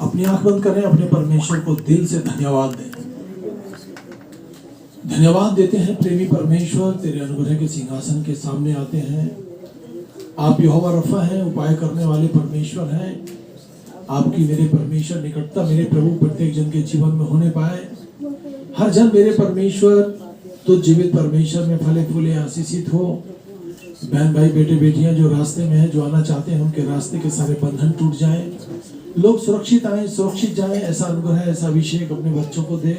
अपनी आंख बंद करें, अपने परमेश्वर को दिल से धन्यवाद दें। धन्यवाद देते हैं प्रेमी परमेश्वर, तेरे अनुग्रह के सिंहासन के सामने आते हैं। आप यहोवा रफा हैं, उपाय करने वाले परमेश्वर हैं। आपकी मेरे परमेश्वर निकटता मेरे प्रभु प्रत्येक जन के जीवन में होने पाए। हर जन मेरे परमेश्वर तो जीवित परमेश्वर में फले फूले आशीषित हो। बहन भाई बेटे बेटियां जो रास्ते में हैं, जो आना चाहते हैं, उनके रास्ते के सारे बंधन टूट जाएं। लोग सुरक्षित आए, सुरक्षित जाएं। ऐसा अनुग्रह, ऐसा अभिषेक अपने बच्चों को दे।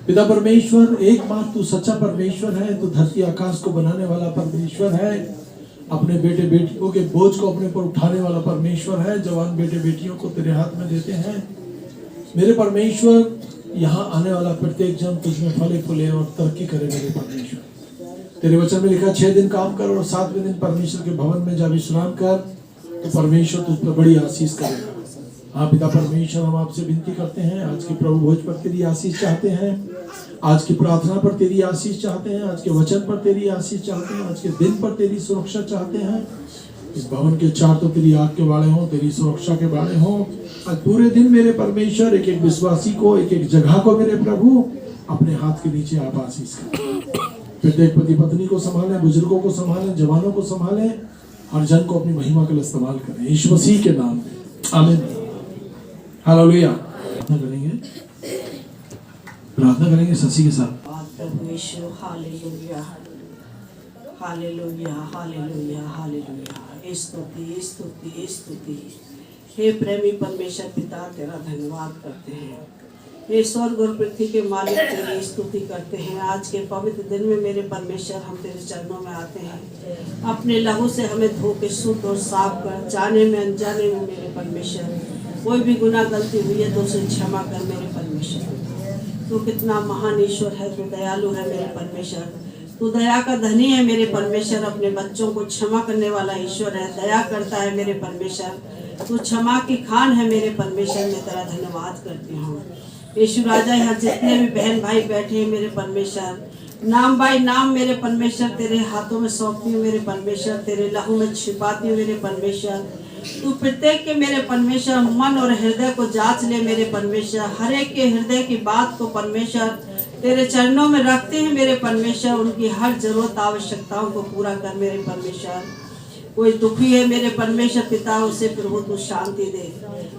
पिता परमेश्वर, एकमात्र तू सच्चा परमेश्वर है। तू धरती आकाश को बनाने वाला परमेश्वर है। अपने बेटे बेटियों के बोझ को अपने पर उठाने वाला परमेश्वर है। जवान बेटे बेटियों को तेरे हाथ में देते हैं। मेरे परमेश्वर, यहाँ आने वाला प्रत्येक जन तुझमें फले फूले और तरक्की करे। मेरे परमेश्वर, तेरे वचन में लिखा 6 दिन काम कर और 7वें दिन परमेश्वर के भवन में जा विश्राम कर, तो परमेश्वर तुझ पर बड़ी आशीष करेगा। हाँ पिता परमेश्वर, हम आपसे विनती करते हैं, आज के प्रभु भोज पर तेरी आशीष चाहते हैं। आज की प्रार्थना पर तेरी आशीष चाहते हैं। आज के वचन पर तेरी आशीष चाहते हैं। आज के दिन पर तेरी सुरक्षा चाहते हैं। इस भवन के चार तो तेरी आग के बाड़े हों, तेरी सुरक्षा के बाड़े हों। आज पूरे दिन मेरे परमेश्वर, एक एक विश्वासी को, एक एक जगह को मेरे प्रभु अपने हाथ के नीचे आप आशीष करें। प्रत्येक पति पत्नी को संभालें, बुजुर्गों को संभालें, जवानों को संभालें। हर जन को अपनी महिमा के लिए इस्तेमाल करें, यीशु मसीह के नाम में, आमीन। हालेलुया। प्रार्थना करेंगे, प्रार्थना करेंगे शशि के साथ। Hallelujah, hallelujah, hallelujah, hallelujah. स्तुति, स्तुति, स्तुति। हे प्रेमी परमेश्वर पिता, तेरा धन्यवाद करते हैं। हे स्वर्ग और पृथ्वी के मालिक, तेरी स्तुति करते हैं। आज के पवित्र दिन में मेरे परमेश्वर, हम तेरे चरणों में आते हैं। अपने लहू से हमें धो के शुद्ध और साफ कर। जाने में अनजाने में मेरे परमेश्वर कोई भी गुनाह गलती हुई है तो उसे क्षमा कर मेरे परमेश्वर। तू कितना महान ईश्वर है, तू दयालु है मेरे परमेश्वर। तू दया का धनी है मेरे परमेश्वर। अपने बच्चों को क्षमा करने वाला ईश्वर है, दया करता है मेरे परमेश्वर। तू क्षमा की खान है मेरे परमेश्वर। मैं तेरा धन्यवाद करती हूँ यीशु राजा। यहाँ जितने भी बहन भाई बैठे हैं मेरे परमेश्वर, नाम बाई नाम मेरे परमेश्वर तेरे हाथों में सौंपती हूँ मेरे परमेश्वर। तेरे लहू में छिपाती हूँ मेरे परमेश्वर। तू प्रत्येक के मेरे परमेश्वर मन और हृदय को जांच ले मेरे परमेश्वर। हर एक के हृदय की बात को परमेश्वर तेरे चरणों में रखते हैं मेरे परमेश्वर। उनकी हर जरूरत आवश्यकताओं को पूरा कर मेरे परमेश्वर। कोई दुखी है मेरे परमेश्वर पिता, उसे प्रभु तू शांति दे।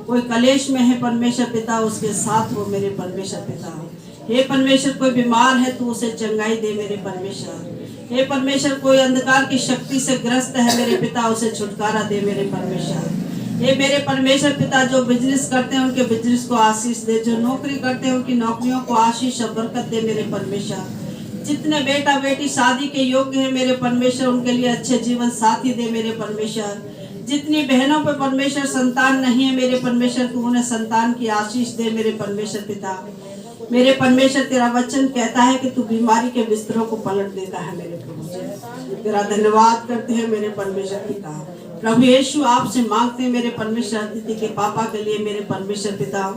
कोई कलेश में है परमेश्वर पिता, उसके साथ हो मेरे परमेश्वर पिता। हे परमेश्वर, कोई बीमार है तू उसे चंगाई दे मेरे परमेश्वर। हे परमेश्वर, कोई अंधकार की शक्ति से ग्रस्त है मेरे पिता, उसे छुटकारा दे मेरे परमेश्वर। हे मेरे परमेश्वर पिता, जो बिजनेस करते हैं उनके बिजनेस को आशीष दे। जो नौकरी करते हैं उनकी नौकरियों को आशीष और बरकत दे मेरे परमेश्वर। जितने बेटा बेटी शादी के योग्य हैं मेरे परमेश्वर, उनके लिए अच्छे जीवन साथी दे मेरे परमेश्वर। जितनी बहनों पर परमेश्वर संतान नहीं है मेरे परमेश्वर, तू उन्हें संतान की आशीष दे मेरे परमेश्वर पिता। मेरे परमेश्वर, तेरा वचन कहता है कि तू बीमारी के बिस्तरों को पलट देता है मेरे प्रभु। तेरा धन्यवाद करते हैं मेरे परमेश्वर पिता। प्रभु यीशु, आपसे मांगते हैं मेरे परमेश्वर, अतिथि के पापा के लिए मेरे परमेश्वर पिता।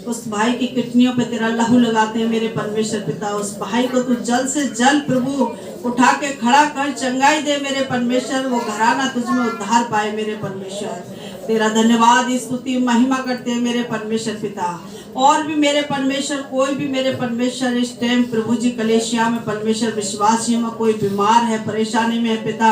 उस भाई की किडनियों पे तेरा लहू लगाते हैं मेरे परमेश्वर पिता। उस भाई को तू जल्द से जल्द प्रभु उठा के खड़ा कर, चंगाई दे मेरे परमेश्वर। वो घराना तुझमें उद्धार पाए मेरे परमेश्वर। तेरा धन्यवाद, स्तुति, महिमा करते हैं मेरे परमेश्वर पिता। और भी मेरे परमेश्वर, कोई भी मेरे परमेश्वर इस टाइम प्रभु जी कलेशिया में परमेश्वर विश्वासियों में कोई बीमार है, परेशानी में है पिता,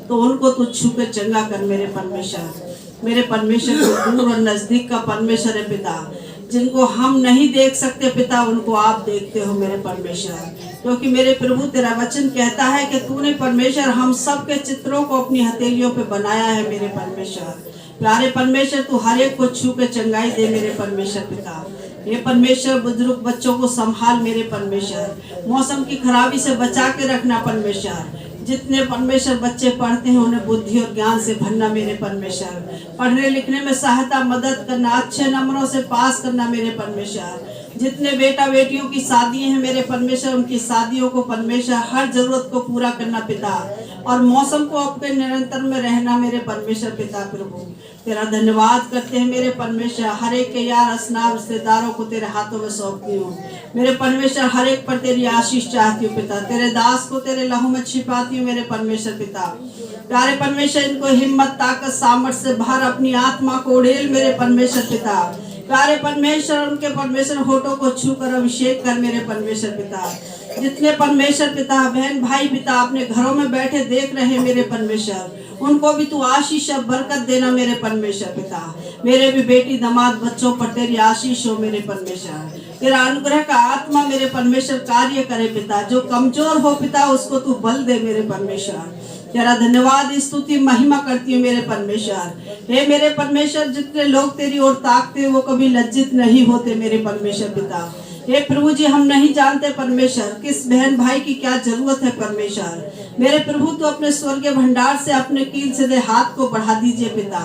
तो उनको तू छू के चंगा कर मेरे परमेश्वर। मेरे परमेश्वर को दूर और नजदीक का परमेश्वर है पिता। जिनको हम नहीं देख सकते पिता, उनको आप देखते हो मेरे परमेश्वर। क्योंकि मेरे प्रभु तेरा वचन कहता है कि तूने परमेश्वर हम सब के चित्रों को अपनी हथेलियों पे बनाया है मेरे परमेश्वर। प्यारे परमेश्वर, तू हर एक को छू के चंगाई दे मेरे परमेश्वर पिता। ये परमेश्वर, बुजुर्ग बच्चों को संभाल मेरे परमेश्वर। मौसम की खराबी से बचा के रखना परमेश्वर। जितने परमेश्वर बच्चे पढ़ते हैं उन्हें बुद्धि और ज्ञान से भरना मेरे परमेश्वर। पढ़ने लिखने में सहायता मदद करना, अच्छे नंबरों से पास करना मेरे परमेश्वर। जितने बेटा बेटियों की शादी हैं मेरे परमेश्वर, उनकी शादियों को परमेश्वर हर जरूरत को पूरा करना पिता। और मौसम को आपके निरंतर में रहना मेरे परमेश्वर पिता प्रभु। तेरा धन्यवाद करते हैं मेरे परमेश्वर। हर एक के यार अस्नाब रिश्तेदारों को तेरे हाथों में सौंपती हूँ मेरे परमेश्वर। हर एक पर तेरी आशीष चाहती हूँ पिता। तेरे दास को तेरे लहू में छिपाती हूँ मेरे परमेश्वर पिता। प्यारे परमेश्वर, इनको हिम्मत ताकत सामर्थ्य से भर, अपनी आत्मा को उड़ेल मेरे परमेश्वर पिता। प्यारे परमेश्वर, उनके परमेश्वर होठों को छू कर अभिषेक कर मेरे परमेश्वर पिता। जितने परमेश्वर पिता बहन भाई पिता अपने घरों में बैठे देख रहे हैं मेरे परमेश्वर, उनको भी तू आशीष और बरकत देना मेरे परमेश्वर पिता। मेरे भी बेटी दामाद बच्चों पर तेरी आशीष हो मेरे परमेश्वर। तेरा अनुग्रह का आत्मा मेरे परमेश्वर कार्य करे पिता। जो कमजोर हो पिता उसको तू बल दे मेरे परमेश्वर। तेरा धन्यवाद स्तुति महिमा करती हूँ मेरे परमेश्वर। हे मेरे परमेश्वर, जितने लोग तेरी ओर ताकते वो कभी लज्जित नहीं होते मेरे परमेश्वर पिता। हे प्रभु जी, हम नहीं जानते परमेश्वर किस बहन भाई की क्या जरूरत है परमेश्वर। मेरे प्रभु तो अपने स्वर्गीय भंडार से अपने कील से हाथ को बढ़ा दीजिए पिता,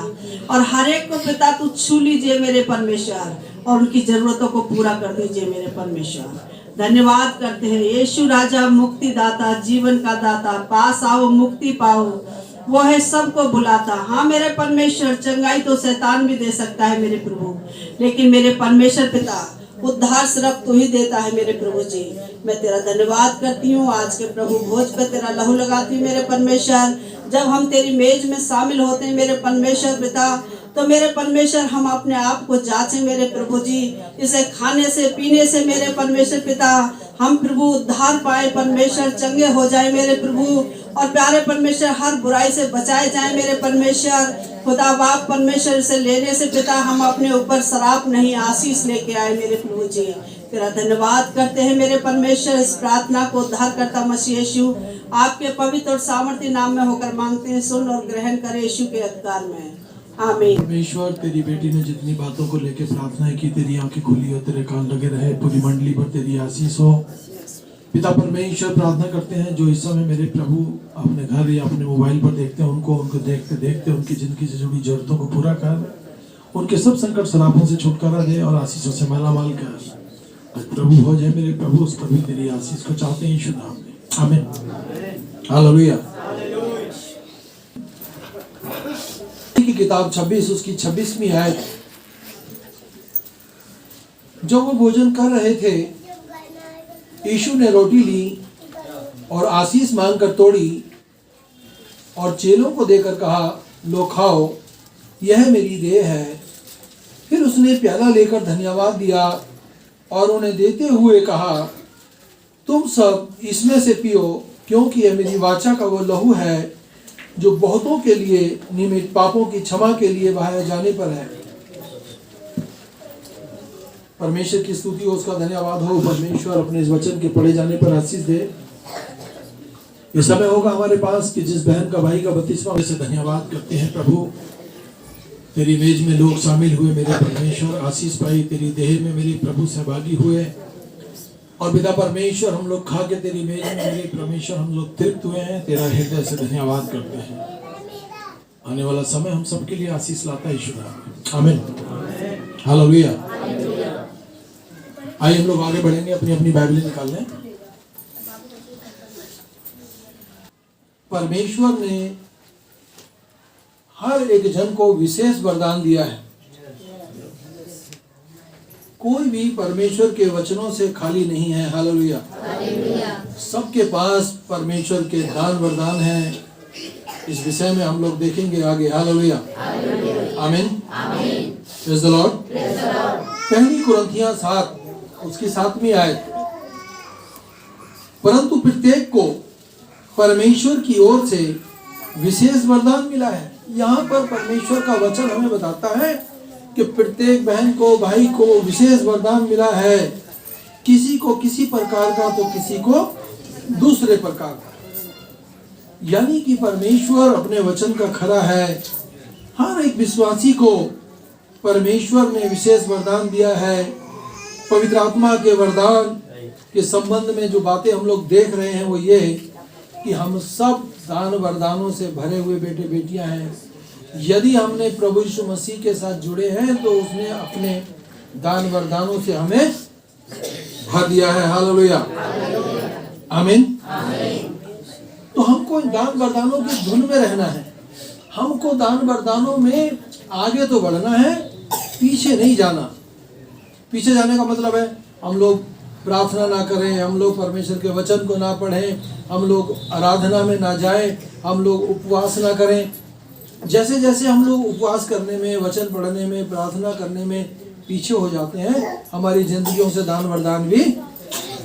और हर एक को पिता तू छू लीजिए मेरे परमेश्वर, और उनकी जरूरतों को पूरा कर दीजिए मेरे परमेश्वर। धन्यवाद करते हैं यीशु राजा, मुक्ति दाता, जीवन का दाता। पास आओ, मुक्ति पाओ, वो है सबको बुलाता। हाँ मेरे परमेश्वर, चंगाई तो शैतान भी दे सकता है मेरे प्रभु, लेकिन मेरे परमेश्वर पिता उद्धार सिर्फ तू ही देता है मेरे प्रभु जी। मैं तेरा धन्यवाद करती हूँ। आज के प्रभु भोज पे तेरा लहू लगाती हूँ मेरे परमेश्वर। जब हम तेरी मेज में शामिल होते हैं मेरे परमेश्वर पिता, तो मेरे परमेश्वर हम अपने आप को जांचें मेरे प्रभु जी। इसे खाने से पीने से मेरे परमेश्वर पिता हम प्रभु उद्धार पाए परमेश्वर, चंगे हो जाए मेरे प्रभु, और प्यारे परमेश्वर हर बुराई से बचाए जाए मेरे परमेश्वर। खुदा बाप परमेश्वर से लेने से पिता हम अपने ऊपर शराब नहीं आशीष लेके आए मेरे प्रभु जी। तेरा धन्यवाद करते हैं मेरे परमेश्वर। इस प्रार्थना को उद्धार करता मसीह यीशु आपके पवित्र और सामर्थ्य नाम में होकर मांगते हैं। सुन और ग्रहण करे यीशु के अधिकार में, आमीन। परमेश्वर, तेरी बेटी ने जितनी बातों को लेकर प्रार्थना की, तेरी आंखें खुली हो, तेरे कान लगे रहे, पूरी मंडली पर तेरी आशीष हो। पिता परमेश्वर, प्रार्थना करते हैं जो इस समय मेरे प्रभु अपने घर या अपने मोबाइल पर देखते हैं, उनको देखते देखते उनकी जिंदगी से जुड़ी जरूरतों को पूरा कर, उनके सब संकट सरापों से छुटकारा दे और आशीषों से मालामाल कर। आज प्रभु हो जाए मेरे प्रभु, उस पर भी तेरी आशीष को चाहते हैं यीशु नाम में, आमीन। हालेलुया। की किताब 26 उसकी 26वीं आयत। जब वो भोजन कर रहे थे, यीशु ने रोटी ली और आशीष मांगकर तोड़ी और चेलों को देकर कहा, लो खाओ, यह मेरी देह है। फिर उसने प्याला लेकर धन्यवाद दिया और उन्हें देते हुए कहा, तुम सब इसमें से पियो, क्योंकि यह मेरी वाचा का वो लहू है जो बहुतों के लिए निमित्त पापों की क्षमा के लिए बहाया जाने पर है। परमेश्वर की स्तुति हो, उसका धन्यवाद हो। परमेश्वर अपने इस वचन के पढ़े जाने पर आशीष दे। ये समय होगा हमारे पास कि जिस बहन का भाई का बपतिस्मा, से धन्यवाद करते हैं प्रभु। तेरी मेज में लोग शामिल हुए मेरे परमेश्वर, आशीष पाई, तेरी देह में मेरे प्रभु सहभागी हुए, और पिता परमेश्वर हम लोग खा के तेरी मेज में मेरे परमेश्वर हम लोग तृप्त हुए हैं। तेरा हृदय से धन्यवाद करते हैं। आने वाला समय हम सबके लिए आशीष लाता है यीशु नाम में, आमीन। हालेलुया। आइए हम लोग आगे बढ़ेंगे, अपनी अपनी बाइबलें निकाल लें। परमेश्वर ने हर एक जन को विशेष वरदान दिया है। कोई भी परमेश्वर के वचनों से खाली नहीं है। हालेलुया। सबके पास परमेश्वर के दान वरदान है। इस विषय में हम लोग देखेंगे आगे। हालेलुया, आमीन, प्रेज़ द लॉर्ड। पहली कुरिन्थियों 7 उसकी 7वीं आयत। परंतु प्रत्येक को परमेश्वर की ओर से विशेष वरदान मिला है। यहाँ पर परमेश्वर का वचन हमें बताता है कि प्रत्येक बहन को, भाई को विशेष वरदान मिला है। किसी को किसी प्रकार का, तो किसी को दूसरे प्रकार का। यानी कि परमेश्वर अपने वचन का खरा है। हर एक विश्वासी को परमेश्वर ने विशेष वरदान दिया है। पवित्र आत्मा के वरदान के संबंध में जो बातें हम लोग देख रहे हैं वो ये कि हम सब दान वरदानों से भरे हुए बेटे बेटियां हैं। यदि हमने प्रभु यीशु मसीह के साथ जुड़े हैं तो उसने अपने दान वरदानों से हमें भर दिया है। हालेलुया, आमीन। तो हमको दान वरदानों की धुन में रहना है। हमको दान वरदानों में आगे तो बढ़ना है, पीछे नहीं जाना। पीछे जाने का मतलब है हम लोग प्रार्थना ना करें, हम लोग परमेश्वर के वचन को ना पढ़ें, हम लोग आराधना में ना जाएं, हम लोग उपवास ना करें। जैसे जैसे हम लोग उपवास करने में, वचन पढ़ने में, प्रार्थना करने में पीछे हो जाते हैं, हमारी जिंदगियों से दान वरदान भी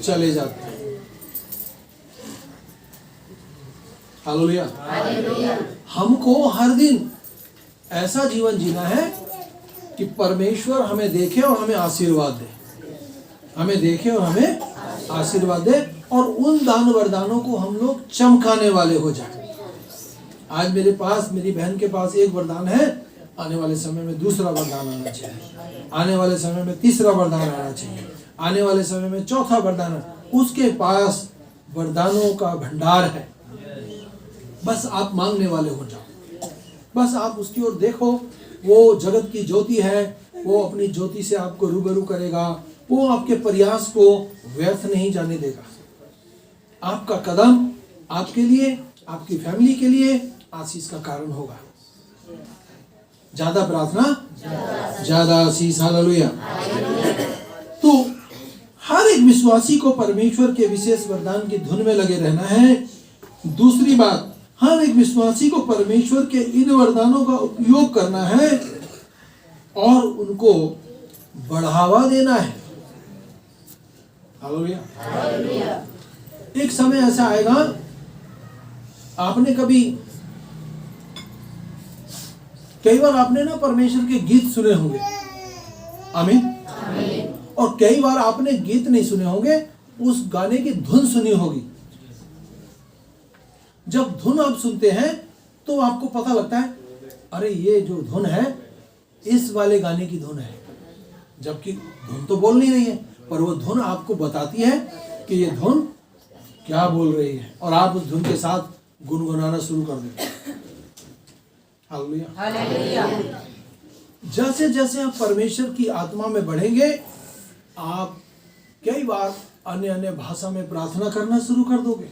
चले जाते हैं। हालेलुया। हमको हर दिन ऐसा जीवन जीना है कि परमेश्वर हमें देखे और हमें आशीर्वाद दे, हमें देखे और हमें आशीर्वाद दे, और उन दान वरदानों को हम लोग चमकाने वाले हो जाए। आज मेरे पास, मेरी बहन के पास एक वरदान है, आने वाले समय में दूसरा वरदान आना चाहिए, आने वाले समय में तीसरा वरदान आना चाहिए, आने वाले समय में चौथा वरदान। उसके पास वरदानों का भंडार है, बस आप मांगने वाले हो जाओ, बस आप उसकी ओर देखो। वो जगत की ज्योति है, वो अपनी ज्योति से आपको रूबरू करेगा, वो आपके प्रयास को व्यर्थ नहीं जाने देगा। आपका कदम आपके लिए, आपकी फैमिली के लिए आशीष का कारण होगा। ज्यादा प्रार्थना ज्यादा आशीष। हालेलुया। तो हर एक विश्वासी को परमेश्वर के विशेष वरदान की धुन में लगे रहना है। दूसरी बात, हर एक विश्वासी को परमेश्वर के इन वरदानों का उपयोग करना है और उनको बढ़ावा देना है। हालेलुया। एक समय ऐसा आएगा, आपने कई बार आपने ना परमेश्वर के गीत सुने होंगे, आमीन, और कई बार आपने गीत नहीं सुने होंगे, उस गाने की धुन सुनी होगी। जब धुन आप सुनते हैं तो आपको पता लगता है, अरे ये जो धुन है इस वाले गाने की धुन है, जबकि धुन तो बोल नहीं रही है, पर वो धुन आपको बताती है कि ये धुन क्या बोल रही है, और आप उस धुन के साथ गुनगुनाना शुरू कर देते हैं। हालेलुया। जैसे जैसे आप परमेश्वर की आत्मा में बढ़ेंगे, आप कई बार अन्य अन्य भाषा में प्रार्थना करना शुरू कर दोगे,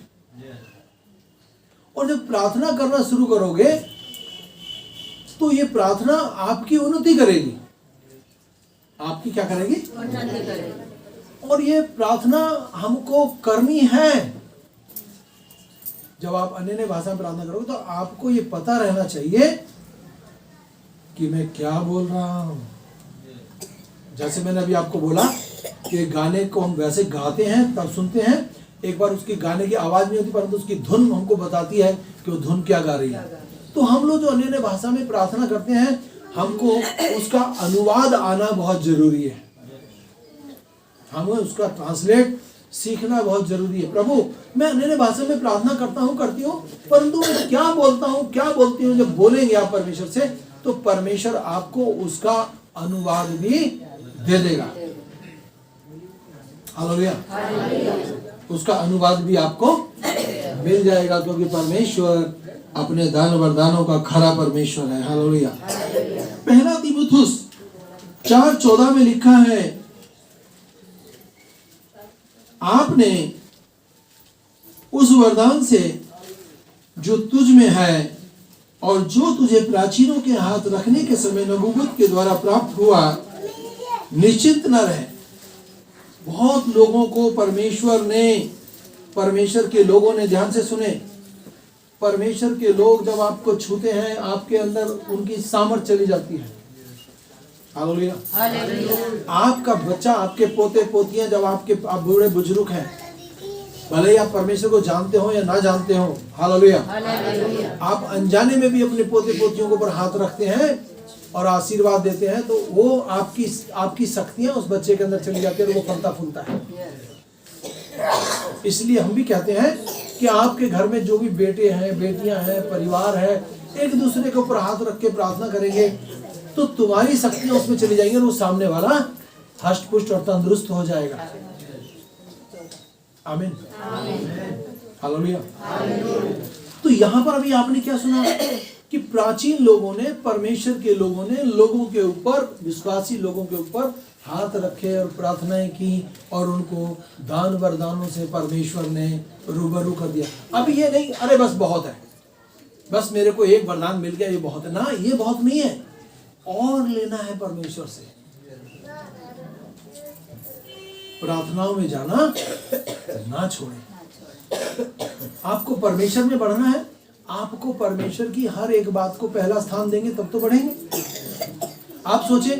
और जब प्रार्थना करना शुरू करोगे तो ये प्रार्थना आपकी उन्नति करेगी। आपकी क्या करेगी? उन्नति करेगी। और ये प्रार्थना हमको करनी है। जब आप अन्य भाषा में प्रार्थना करोगे तो आपको ये पता रहना चाहिए कि मैं क्या बोल रहा हूं। जैसे मैंने अभी आपको बोला कि गाने को हम वैसे गाते हैं, तब सुनते हैं, एक बार उसकी गाने की आवाज नहीं होती, परंतु उसकी धुन हमको बताती है कि वो धुन क्या गा रही है। तो हम लोग जो अन्य भाषा में प्रार्थना करते हैं, हमको उसका अनुवाद आना बहुत जरूरी है, हमें उसका ट्रांसलेट सीखना बहुत जरूरी है। प्रभु, मैं अन्य भाषा में प्रार्थना करती हूँ, परंतु मैं क्या बोलता हूँ, क्या बोलती हूँ। जब बोलेंगे आप परमेश्वर से, तो परमेश्वर आपको उसका अनुवाद भी दे देगा। हालेलुया। उसका अनुवाद भी आपको मिल जाएगा, क्योंकि परमेश्वर अपने दान वरदानों का खरा परमेश्वर है। हालेलुया। पहला तीमुथियुस 4:14 में लिखा है, आपने उस वरदान से जो तुझ में है और जो तुझे प्राचीनों के हाथ रखने के समय नबूवत के द्वारा प्राप्त हुआ, निश्चिंत न रहे। बहुत लोगों को परमेश्वर के लोगों ने, ध्यान से सुने, परमेश्वर के लोग जब आपको छूते हैं, आपके अंदर उनकी सामर्थ चली जाती है। हालेलुया। आपका बच्चा, आपके पोते पोतियां, जब आप बूढ़े बुजुर्ग हैं, भले ही आप परमेश्वर को जानते हो या ना जानते हो, हालेलुया, आप अनजाने में भी अपने पोते पोतियों के ऊपर हाथ रखते हैं और आशीर्वाद देते हैं, तो वो आपकी शक्तियां उस बच्चे के अंदर चली जाती है और वो फलता फूलता है। इसलिए हम भी कहते हैं कि आपके घर में जो भी बेटे हैं, बेटियां हैं, परिवार है, एक दूसरे के ऊपर हाथ रख के प्रार्थना करेंगे तो तुम्हारी शक्तियां उसमें चली जाएंगी और वो सामने वाला हष्ट पुष्ट और तंदुरुस्त हो जाएगा। आमीन। हालेलुया। तो यहाँ पर अभी आपने क्या सुना कि प्राचीन लोगों ने, परमेश्वर के लोगों ने लोगों के ऊपर, विश्वासी लोगों के ऊपर हाथ रखे और प्रार्थनाएं की और उनको दान वरदानों से परमेश्वर ने रूबरू कर दिया। अब ये नहीं अरे बस बहुत है, बस मेरे को एक वरदान मिल गया ये बहुत है, ना ये बहुत नहीं है, और लेना है परमेश्वर से। प्रार्थनाओं में जाना ना छोड़ें। आपको परमेश्वर में बढ़ना है, आपको परमेश्वर की हर एक बात को पहला स्थान देंगे तब तो बढ़ेंगे। आप सोचे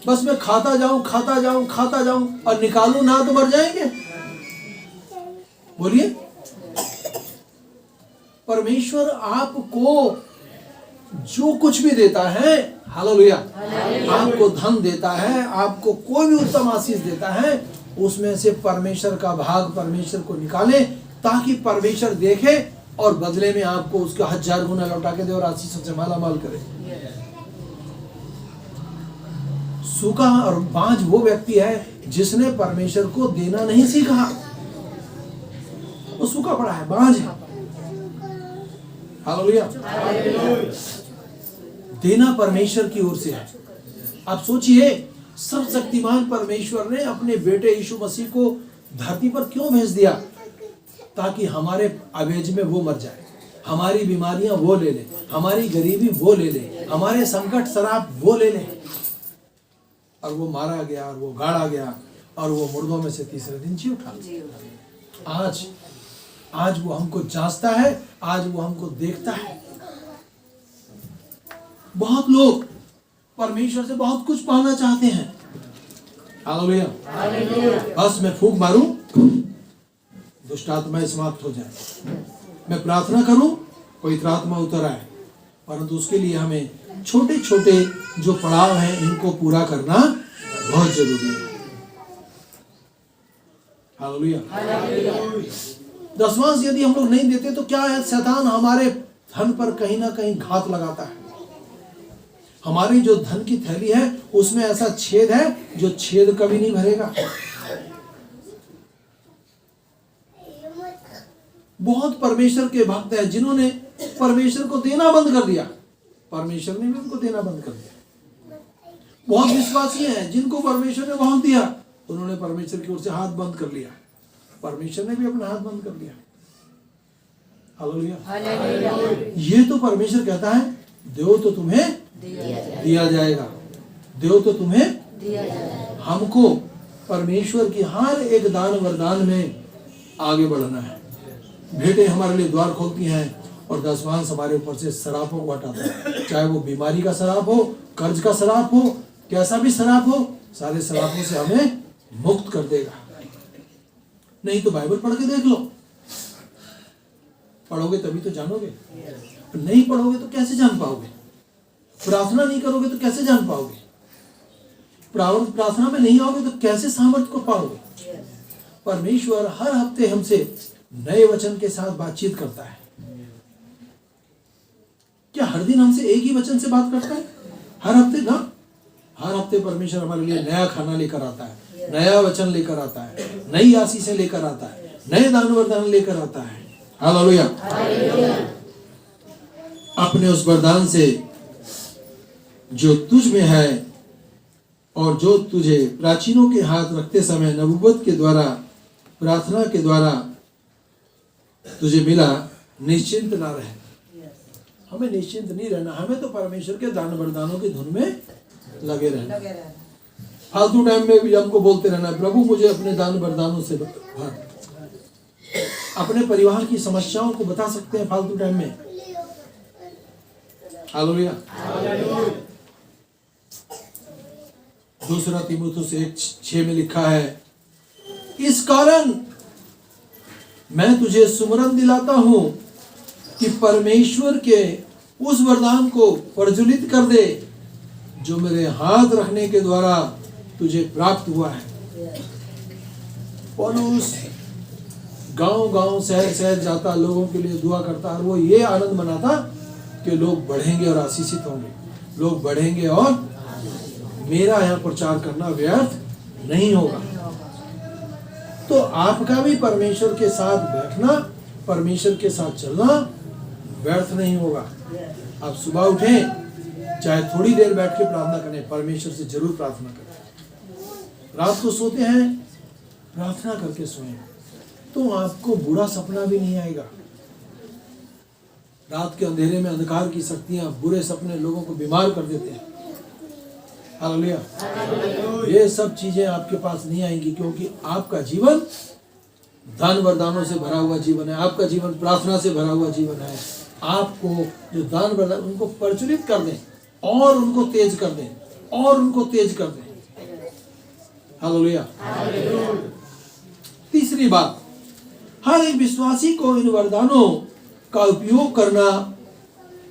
बस मैं खाता जाऊं खाता जाऊं खाता जाऊं और निकालूं ना तो मर जाएंगे। बोलिए, परमेश्वर आपको जो कुछ भी देता है, हालेलुया, आपको धन देता है, आपको कोई भी उत्तम आशीष देता है, उसमें से परमेश्वर का भाग परमेश्वर को निकाले ताकि परमेश्वर देखे और बदले में आपको उसका 1000 गुना लौटा के दे और आशीषों से माला माल करे। सूखा और बांझ वो व्यक्ति है जिसने परमेश्वर को देना नहीं सीखा, वो सूखा पड़ा है, बांझ है। हालेलुया। देना परमेश्वर की ओर से है। आप सोचिए, सर्वशक्तिमान परमेश्वर ने अपने बेटे यीशु मसीह को धरती पर क्यों भेज दिया? ताकि हमारे अवेज में वो मर जाए, हमारी बीमारियां वो ले ले, हमारी गरीबी वो ले ले, हमारे संकट शराब वो ले ले। और वो मारा गया और वो गाड़ा गया और वो मुर्दों में से तीसरे दिन जी उठा। आज वो हमको जांचता है, आज वो हमको देखता है। बहुत लोग परमेश्वर से बहुत कुछ पाना चाहते हैं। हालेलुया। बस मैं फूंक मारूं, दुष्ट आत्माएं समाप्त हो जाए, मैं प्रार्थना करूं, पवित्र आत्मा उतर आए। परंतु उसके लिए हमें छोटे छोटे जो पड़ाव हैं इनको पूरा करना बहुत जरूरी है। हालेलुया। दशवांश यदि हम लोग नहीं देते तो क्या है, शैतान हमारे धन पर कहीं ना कहीं घात लगाता है। हमारी जो धन की थैली है उसमें ऐसा छेद है जो छेद कभी नहीं भरेगा। बहुत परमेश्वर के भक्त हैं जिन्होंने परमेश्वर को देना बंद कर दिया, परमेश्वर ने भी उनको देना बंद कर दिया। बहुत विश्वासी हैं जिनको परमेश्वर ने बहुत दिया, उन्होंने परमेश्वर की ओर से हाथ बंद कर लिया, परमेश्वर ने भी अपना हाथ बंद कर लिया। हालेलुया। ये तो परमेश्वर कहता है, दो तो तुम्हें दिया जाएगा, दो तो तुम्हें दिया जाएगा। हमको परमेश्वर की हर एक दान वरदान में आगे बढ़ना है। भेंटें हमारे लिए द्वार खोलती हैं और दशवांश हमारे ऊपर से शरापों को हटाता है। चाहे वो बीमारी का शराप हो, कर्ज का शराप हो, कैसा भी शराप हो, सारे शरापों से हमें मुक्त कर देगा। नहीं तो बाइबल पढ़ के देख लो, पढ़ोगे तभी तो जानोगे, नहीं पढ़ोगे तो कैसे जान पाओगे? प्रार्थना नहीं करोगे तो कैसे जान पाओगे? प्रार्थना में नहीं आओगे तो कैसे सामर्थ्य को पाओगे? परमेश्वर हर हफ्ते हमसे नए वचन के साथ बातचीत करता है। क्या हर दिन हमसे एक ही वचन से बात करता है? हर हफ्ते ना, हर हफ्ते परमेश्वर हमारे लिए नया खाना लेकर आता है, नया वचन लेकर आता है, नई आशीषें लेकर आता है, नए दान वरदान लेकर आता है। हालेलुया। अपने उस वरदान से जो तुझ में है और जो तुझे प्राचीनों के हाथ रखते समय नबूवत के द्वारा, प्रार्थना के द्वारा तुझे मिला, निश्चिंत ना रहे। हमें निश्चिंत नहीं रहना, हमें तो परमेश्वर के दान वरदानों की धुन में लगे रहना। फालतू टाइम में भी हमको बोलते रहना, प्रभु मुझे अपने दान वरदानों से भर। अपने परिवार की समस्याओं को बता सकते हैं फालतू टाइम में। हालेलुया। दूसरा तीमुथियुस 1:6 में लिखा है, इस कारण मैं तुझे सुमरन दिलाता हूं कि परमेश्वर के उस वरदान को प्रज्वलित कर दे जो मेरे हाथ रखने के द्वारा तुझे प्राप्त हुआ है। पौलुस गांव-गांव शहर-शहर जाता, लोगों के लिए दुआ करता और वो ये आनंद मनाता कि लोग बढ़ेंगे और आशीषित होंगे, लोग बढ़ेंगे और मेरा यहाँ प्रचार करना व्यर्थ नहीं होगा। तो आपका भी परमेश्वर के साथ बैठना, परमेश्वर के साथ चलना व्यर्थ नहीं होगा। आप सुबह उठें, चाहे थोड़ी देर बैठ के प्रार्थना करें, परमेश्वर से जरूर प्रार्थना करें। रात को सोते हैं प्रार्थना करके सोएं, तो आपको बुरा सपना भी नहीं आएगा। रात के अंधेरे में अंधकार की शक्तियां, बुरे सपने लोगों को बीमार कर देते हैं। हालेलुया। ये सब चीजें आपके पास नहीं आएंगी, क्योंकि आपका जीवन दान वरदानों से भरा हुआ जीवन है। आपका जीवन प्रार्थना से भरा हुआ जीवन है। आपको जो दान वरदान, उनको प्रचलित कर दें और उनको तेज कर दें और उनको तेज कर दें। हालेलुया। तीसरी बात, हर एक विश्वासी को इन वरदानों का उपयोग करना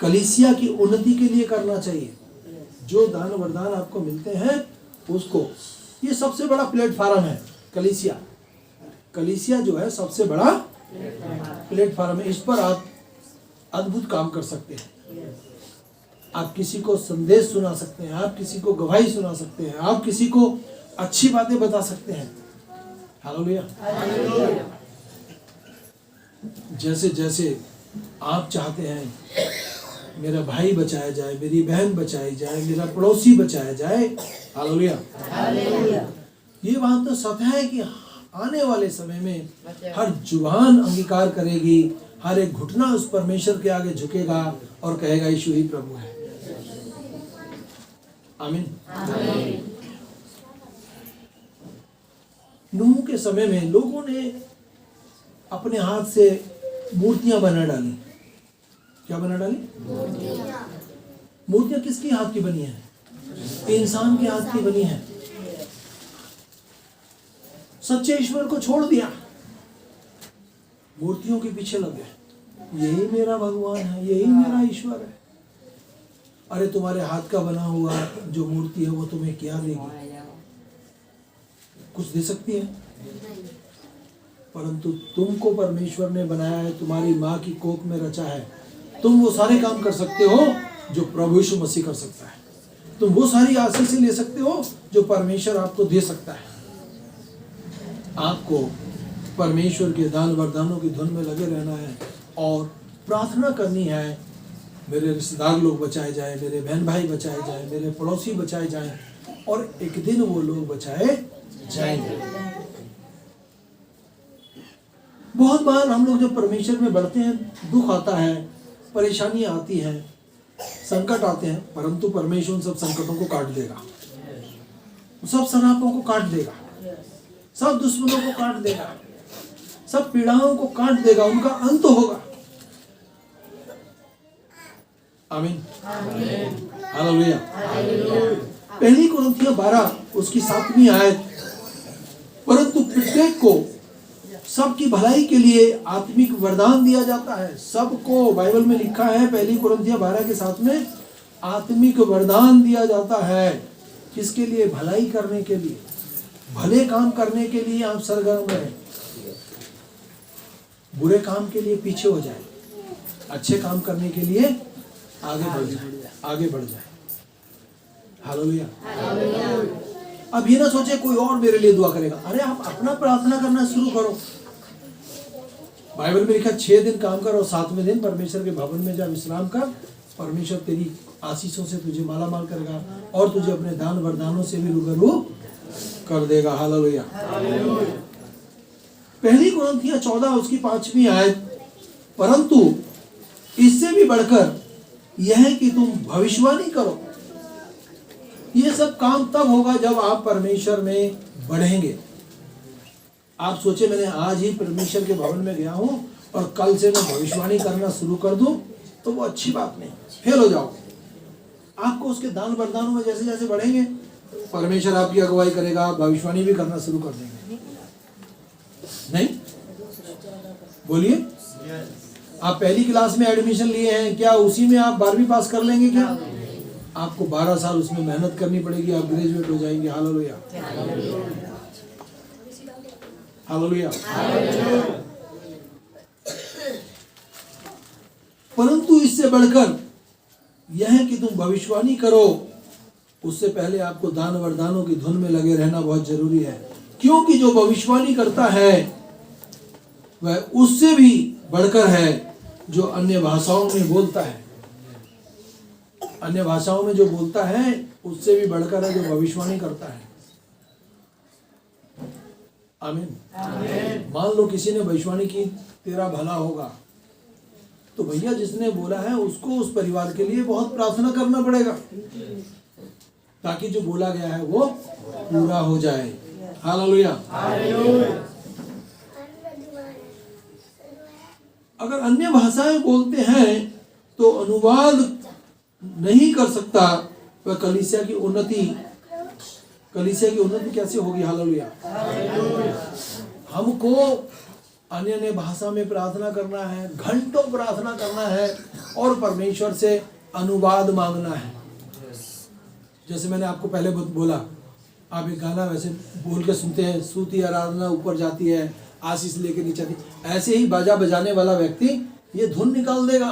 कलीसिया की उन्नति के लिए करना चाहिए। जो दान वरदान आपको मिलते हैं उसको, ये सबसे बड़ा प्लेटफॉर्म है कलीसिया। कलीसिया जो है सबसे बड़ा प्लेटफॉर्म है। इस पर आप अद्भुत काम कर सकते हैं। आप किसी को संदेश सुना सकते हैं, आप किसी को गवाही सुना सकते हैं, आप किसी को अच्छी बातें बता सकते हैं। हालेलुया। जैसे जैसे आप चाहते हैं मेरा भाई बचाया जाए, मेरी बहन बचाई जाए, मेरा पड़ोसी बचाया जाए। हालेलुया। ये बात तो सत्य है कि आने वाले समय में हर जुबान अंगीकार करेगी, हर एक घुटना उस परमेश्वर के आगे झुकेगा और कहेगा यीशु ही प्रभु है। आमीन। नूह के समय में लोगों ने अपने हाथ से मूर्तियां बना डाली। क्या बना डाली? मूर्तियां किसके हाथ की बनी है? इंसान के हाथ की बनी है। सच्चे ईश्वर को छोड़ दिया, मूर्तियों के पीछे लग गए। यही मेरा भगवान है, यही मेरा ईश्वर है। अरे तुम्हारे हाथ का बना हुआ जो मूर्ति है वो तुम्हें क्या देगी? कुछ दे सकती है? परंतु तुमको परमेश्वर ने बनाया है, तुम्हारी माँ की कोख में रचा है। तुम वो सारे काम कर सकते हो जो प्रभु यीशु मसीह कर सकता है। तुम वो सारी आशीष ले सकते हो जो परमेश्वर आपको दे सकता है। आपको परमेश्वर के दान वरदानों की धुन में लगे रहना है और प्रार्थना करनी है, मेरे रिश्तेदार लोग बचाए जाए, मेरे बहन भाई बचाए जाए, मेरे पड़ोसी बचाए जाए, और एक दिन वो लोग बचाए जाएंगे। बहुत बार हम लोग जब परमेश्वर में बढ़ते हैं, दुख आता है, परेशानियां आती हैं, संकट आते हैं, परंतु परमेश्वर उन सब संकटों को काट देगा, सब शरापों को काट देगा, सब दुश्मनों को काट देगा, सब पीड़ाओं को काट देगा, उनका अंत होगा। आमीन। हालेलुया। पहली कुरिन्थियों 12 उसकी 7वीं आयत, परंतु प्रत्येक को सबकी भलाई के लिए आत्मिक वरदान दिया जाता है। सबको बाइबल में लिखा है, पहली कुरिन्थियों 12 के 7 में आत्मिक वरदान दिया जाता है। किसके लिए? भलाई करने के लिए, भले काम करने के लिए आप सरगर्म रहें, बुरे काम के लिए पीछे हो जाए, अच्छे काम करने के लिए आगे बढ़ जाए। हालेलुया। अब ये ना सोचे कोई और मेरे लिए दुआ करेगा। अरे आप अपना प्रार्थना करना शुरू करो। बाइबल में लिखा 6 दिन काम कर और 7वें दिन परमेश्वर के भवन में जा विश्राम कर। परमेश्वर तेरी आशीषों से तुझे माला माल करेगा और तुझे अपने दान वरदानों से भी रूबरू कर देगा। हालेलुया। पहली कुरिन्थियों 14 उसकी 5वीं आयत, परंतु इससे भी बढ़कर यह है कि तुम भविष्यवाणी करो। ये सब काम तब होगा जब आप परमेश्वर में बढ़ेंगे। आप सोचे मैंने आज ही परमेश्वर के भवन में गया हूं और कल से मैं भविष्यवाणी करना शुरू कर दूं, तो वो अच्छी बात नहीं, फेल हो जाओ। आपको उसके दान वरदानों में जैसे जैसे बढ़ेंगे परमेश्वर आपकी अगुवाई करेगा, आप भविष्यवाणी भी करना शुरू कर देंगे। नहीं बोलिए, आप पहली क्लास में एडमिशन लिए हैं, क्या उसी में आप 12वीं पास कर लेंगे? क्या आपको 12 साल उसमें मेहनत करनी पड़ेगी, आप ग्रेजुएट हो जाएंगे। हालेलुया। हालेलुया। परंतु इससे बढ़कर यह है कि तुम भविष्यवाणी करो। उससे पहले आपको दान वरदानों की धुन में लगे रहना बहुत जरूरी है, क्योंकि जो भविष्यवाणी करता है वह उससे भी बढ़कर है जो अन्य भाषाओं में बोलता है। अन्य भाषाओं में जो बोलता है उससे भी बढ़कर है जो भविष्यवाणी करता है। आमीन। मान लो किसी ने भविष्यवाणी की तेरा भला होगा, तो भैया जिसने बोला है उसको उस परिवार के लिए बहुत प्रार्थना करना पड़ेगा, ताकि जो बोला गया है वो पूरा हो जाए। हालेलुया। अगर अन्य भाषाएं बोलते हैं तो अनुवाद नहीं कर सकता, वह कलीसिया की उन्नति कैसे होगी? हालेलुया। हमको अन्य भाषा में प्रार्थना करना है, घंटों प्रार्थना करना है और परमेश्वर से अनुवाद मांगना है। जैसे मैंने आपको पहले बोला, आप एक गाना वैसे बोल के सुनते हैं, स्तुति आराधना ऊपर जाती है, आशीष लेके नीचे आती, ऐसे ही बाजा बजाने वाला व्यक्ति ये धुन निकाल देगा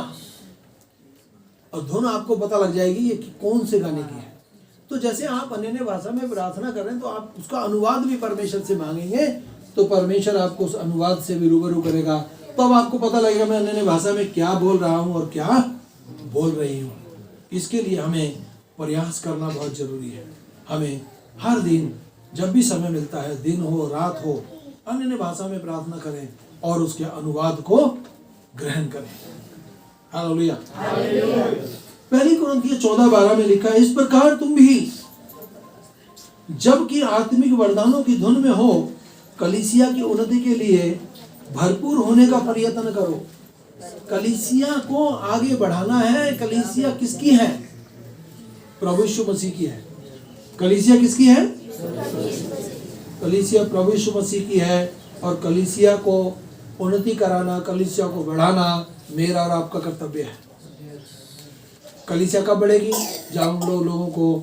और धुन आपको पता लग जाएगी ये कौन से गाने की है। तो जैसे आप अन्य भाषा में प्रार्थना कर रहे हैं तो आप उसका अनुवाद भी परमेश्वर से मांगेंगे, तो परमेश्वर आपको उस अनुवाद से भी रूबरू करेगा। तो अब आपको पता लगेगा मैं अन्य भाषा में क्या बोल रहा हूँ और क्या बोल रही हूँ। इसके लिए हमें प्रयास करना बहुत जरूरी है। हमें हर दिन जब भी समय मिलता है, दिन हो रात हो, अन्य भाषा में प्रार्थना करें और उसके अनुवाद को ग्रहण करें। हालेलुया। पहली कुरिन्थियों 14:12 में लिखा है, इस प्रकार तुम भी जबकि आत्मिक वरदानों की धुन में हो, कलीसिया की उन्नति के लिए भरपूर होने का प्रयत्न करो। कलीसिया को आगे बढ़ाना है। कलीसिया किसकी है? प्रभु यीशु मसीह की है। कलीसिया किसकी है? कलीसिया प्रभु यीशु मसीह की है। और कलीसिया को उन्नति कराना, कलीसिया को बढ़ाना मेरा और आपका कर्तव्य है। कलीसिया कब बढ़ेगी? जब हम लोगों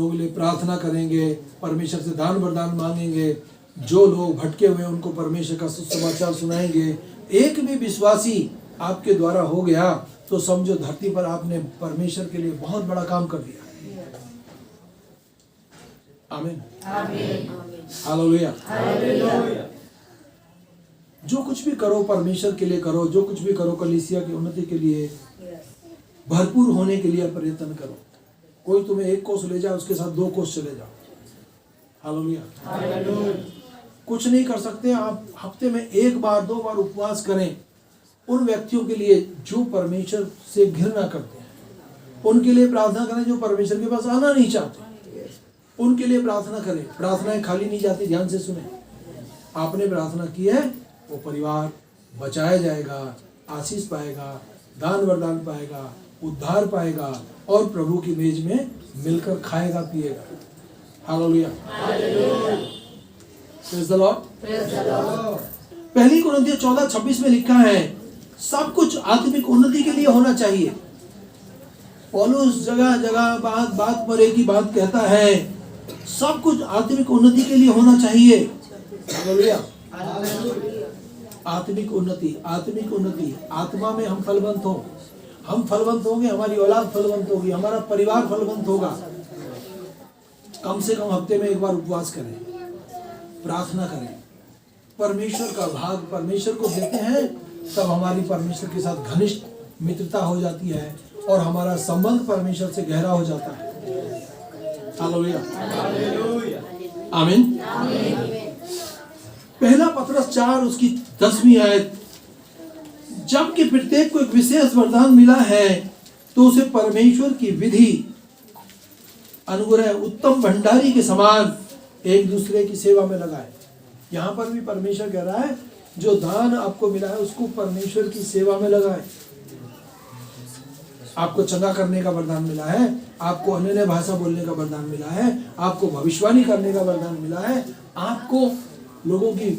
के लिए प्रार्थना करेंगे, परमेश्वर से दान वरदान मांगेंगे, जो लोग भटके हुए उनको परमेश्वर का सुसमाचार सुनाएंगे। एक भी विश्वासी आपके द्वारा हो गया तो समझो धरती पर आपने परमेश्वर के लिए बहुत बड़ा काम कर दिया। आमीन। हालेलुया। जो कुछ भी करो परमेश्वर के लिए करो, जो कुछ भी करो कलीसिया की उन्नति के लिए, भरपूर होने के लिए प्रयत्न करो। कोई तुम्हें 1 कोस ले जाए, उसके साथ 2 कोस चले जाओ। हालेलुया। कुछ नहीं कर सकते आप, हफ्ते में 1 बार 2 बार उपवास करें उन व्यक्तियों के लिए जो परमेश्वर से घृणा करते हैं, उनके लिए प्रार्थना करें जो परमेश्वर के पास आना नहीं चाहते, उनके लिए प्रार्थना करें। प्रार्थनाएं खाली नहीं जाती, ध्यान से सुने। आपने प्रार्थना की है, वो परिवार बचाया जाएगा, आशीष पाएगा, दान वरदान पाएगा, उद्धार पाएगा और प्रभु की मेज में मिलकर खाएगा पिएगा। हालेलुया। Praise the Lord. पहली कुरिन्थियों 14:26 में लिखा है, सब कुछ आत्मिक उन्नति के लिए होना चाहिए। पौलुस जगह जगह बात पर एक ही बात कहता है, सब कुछ आत्मिक उन्नति के लिए होना चाहिए। हालेलुया। आत्मिक उन्नति, आत्मिक उन्नति, आत्मा में हम फलवंत हो, हम फलवंत होंगे, हमारी औलाद फलवंत होगी, हमारा परिवार फलवंत होगा। कम से कम हफ्ते में 1 बार उपवास करें, प्रार्थना करें, परमेश्वर का भाग परमेश्वर को देते हैं, तब हमारी परमेश्वर के साथ घनिष्ठ मित्रता हो जाती है और हमारा संबंध परमेश्वर से गहरा हो जाता है। हालेलुया। आमीन। पहला पतरस 4 उसकी 10वीं आयत, जबकि प्रत्येक को एक विशेष वरदान मिला है तो उसे परमेश्वर की विधि अनुग्रह उत्तम भंडारी के समान एक दूसरे की सेवा में लगाए। यहाँ पर भी परमेश्वर कह रहा है जो दान आपको मिला है उसको परमेश्वर की सेवा में लगाए। आपको चंगा करने का वरदान मिला है, आपको अन्य भाषा बोलने का वरदान मिला है, आपको भविष्यवाणी करने का वरदान मिला है, आपको लोगों की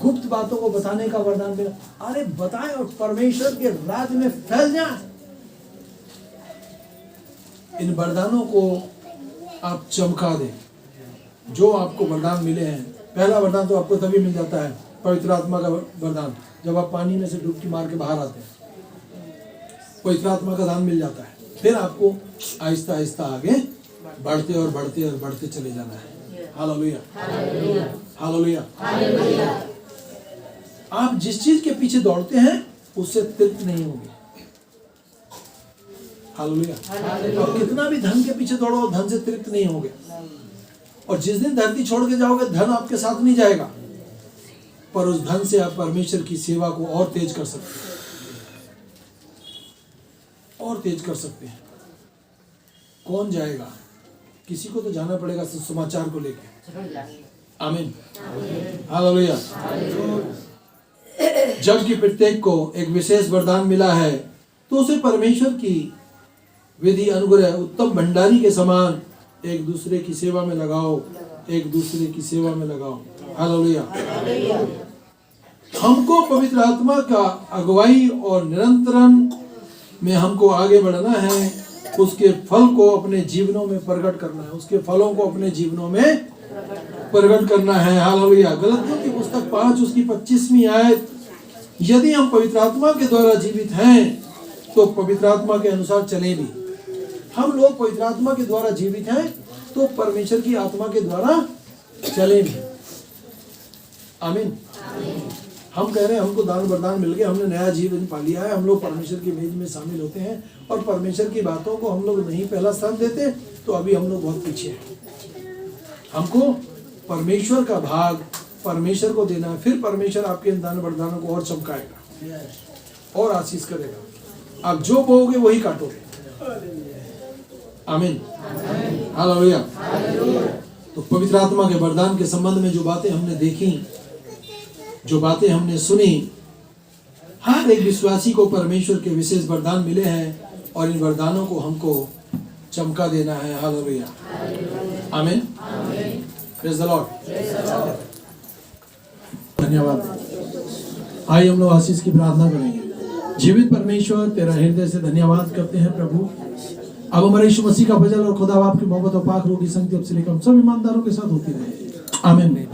गुप्त बातों को बताने का वरदान मिला। अरे बताएं और परमेश्वर के राज्य में फैल जाए। इन वरदानों को आप चमका दें जो आपको वरदान मिले हैं। पहला वरदान तो आपको तभी मिल जाता है, पवित्र आत्मा का वरदान, जब आप पानी में से डुबकी मार के बाहर आते हैं, पवित्र आत्मा का दान मिल जाता है। फिर आपको आहिस्ता आहिस्ता आगे बढ़ते और बढ़ते और बढ़ते चले जाना है। हालेलुया। हालेलुया। आप जिस चीज के पीछे दौड़ते हैं उससे तृप्त नहीं होंगे। हालेलुया। आप कितना भी धन के पीछे दौड़ो, धन से तृप्त नहीं होंगे। और जिस दिन धरती छोड़ के जाओगे, धन आपके साथ नहीं जाएगा, पर उस धन से आप परमेश्वर की सेवा को और तेज कर सकते हैं, और तेज कर सकते हैं। कौन जाएगा? किसी को तो जाना पड़ेगा समाचार को लेकर। आमीन, हालेलुया। जबकि प्रत्येक को एक विशेष वरदान मिला है, तो उसे परमेश्वर की विधि अनुग्रह उत्तम भंडारी के समान एक दूसरे की सेवा में लगाओ, एक दूसरे की सेवा में लगाओ। हालेलुया। हमको पवित्र आत्मा का अगुवाई और निरंतरन में हमको आगे बढ़ना है, उसके फल को अपने जीवनों में प्रकट करना है, उसके फलों को अपने जीवनों में प्रकट करना है। हालेलुया। गलतियों की पुस्तक 5 उसकी 25वीं आयत, यदि हम पवित्र आत्मा के द्वारा जीवित हैं तो पवित्र आत्मा के अनुसार चलें भी। हम लोग पवित्र आत्मा के द्वारा जीवित हैं तो परमेश्वर की आत्मा के द्वारा चलें भी। आमीन। हम कह रहे हैं हमको दान वरदान मिल गया, हमने नया जीवन पा लिया है, हम लोग परमेश्वर की मेज में शामिल होते हैं और परमेश्वर की बातों को हम लोग नहीं पहला स्थान देते, तो अभी हम लोग बहुत पीछे हैं। हमको परमेश्वर का भाग परमेश्वर को देना है, फिर परमेश्वर आपके दान वरदानों को और चमकाएगा और आशीष करेगा। आप जो बोओगे वही काटोगे। आमीन, हालेलुया। तो पवित्र आत्मा के वरदान के संबंध में जो बातें हमने देखी, जो बातें हमने सुनी, हर एक विश्वासी को परमेश्वर के विशेष वरदान मिले हैं और इन वरदानों को हमको चमका देना है। हालेलुया, आमीन, प्रेज़ द लॉर्ड। धन्यवाद। आइए हम लोग आशीष की प्रार्थना करेंगे। जीवित परमेश्वर, तेरा हृदय से धन्यवाद करते हैं प्रभु। अब हमारे यीशु मसीह का फजल और खुदा बाप की मोहब्बत और पाक रूह की संगति अब से लेकर हम सब ईमानदारों के साथ होती रहे। आमीन।